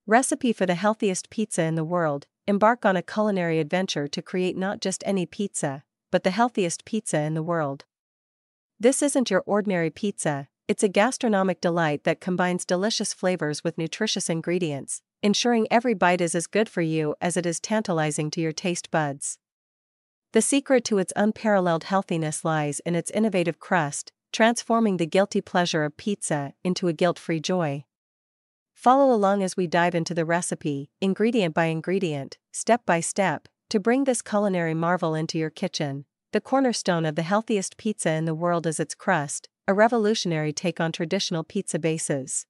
Recipe for the healthiest pizza in the world. Embark on a culinary adventure to create not just any pizza, but the healthiest pizza in the world. This isn't your ordinary pizza, it's a gastronomic delight that combines delicious flavors with nutritious ingredients, ensuring every bite is as good for you as it is tantalizing to your taste buds. The secret to its unparalleled healthiness lies in its innovative crust, transforming the guilty pleasure of pizza into a guilt-free joy. Follow along as we dive into the recipe, ingredient by ingredient, step by step, to bring this culinary marvel into your kitchen. The cornerstone of the healthiest pizza in the world is its crust, a revolutionary take on traditional pizza bases.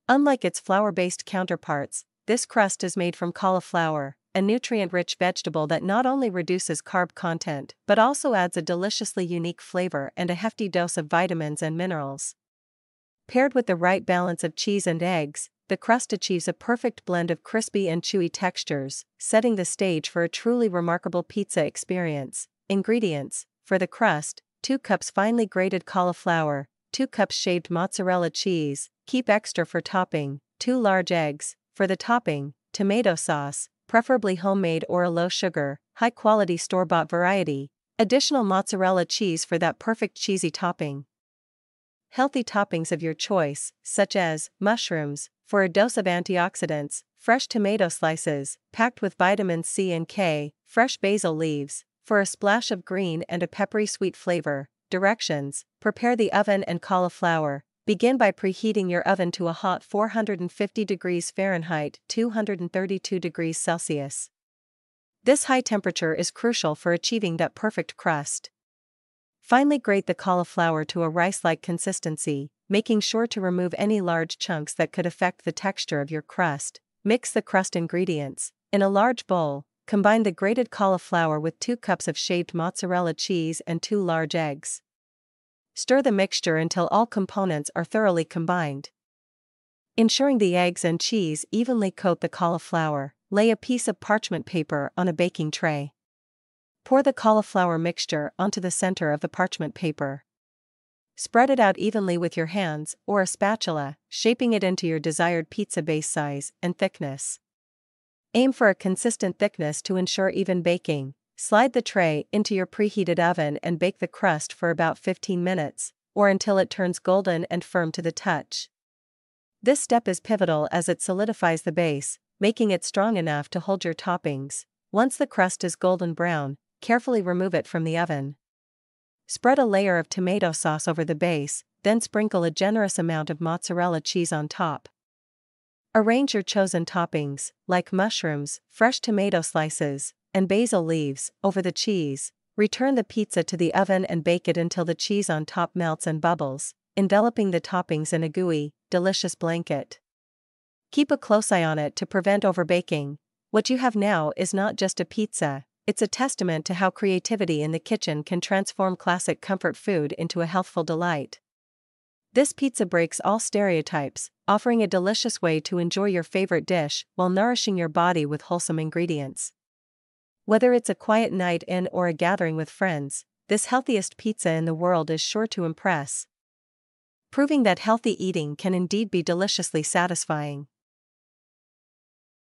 Unlike its flour-based counterparts, this crust is made from cauliflower, a nutrient-rich vegetable that not only reduces carb content but also adds a deliciously unique flavor and a hefty dose of vitamins and minerals. Paired with the right balance of cheese and eggs, the crust achieves a perfect blend of crispy and chewy textures, setting the stage for a truly remarkable pizza experience. Ingredients: for the crust, 2 cups finely grated cauliflower, 2 cups shaved mozzarella cheese, keep extra for topping, 2 large eggs. For the topping, tomato sauce, preferably homemade or a low-sugar, high-quality store-bought variety, additional mozzarella cheese for that perfect cheesy topping. Healthy toppings of your choice, such as mushrooms, for a dose of antioxidants, fresh tomato slices, packed with vitamins C and K, fresh basil leaves, for a splash of green and a peppery sweet flavor. Directions: prepare the oven and cauliflower. Begin by preheating your oven to a hot 450 degrees Fahrenheit, 232 degrees Celsius. This high temperature is crucial for achieving that perfect crust. Finely grate the cauliflower to a rice-like consistency, making sure to remove any large chunks that could affect the texture of your crust. Mix the crust ingredients. In a large bowl, combine the grated cauliflower with 2 cups of shaved mozzarella cheese and 2 large eggs. Stir the mixture until all components are thoroughly combined. Ensuring the eggs and cheese evenly coat the cauliflower, lay a piece of parchment paper on a baking tray. Pour the cauliflower mixture onto the center of the parchment paper. Spread it out evenly with your hands or a spatula, shaping it into your desired pizza base size and thickness. Aim for a consistent thickness to ensure even baking. Slide the tray into your preheated oven and bake the crust for about 15 minutes, or until it turns golden and firm to the touch. This step is pivotal as it solidifies the base, making it strong enough to hold your toppings. Once the crust is golden brown, carefully remove it from the oven. Spread a layer of tomato sauce over the base, then sprinkle a generous amount of mozzarella cheese on top. Arrange your chosen toppings, like mushrooms, fresh tomato slices, and basil leaves, over the cheese. Return the pizza to the oven and bake it until the cheese on top melts and bubbles, enveloping the toppings in a gooey, delicious blanket. Keep a close eye on it to prevent overbaking. What you have now is not just a pizza, it's a testament to how creativity in the kitchen can transform classic comfort food into a healthful delight. This pizza breaks all stereotypes, offering a delicious way to enjoy your favorite dish while nourishing your body with wholesome ingredients. Whether it's a quiet night in or a gathering with friends, this healthiest pizza in the world is sure to impress. Proving that healthy eating can indeed be deliciously satisfying.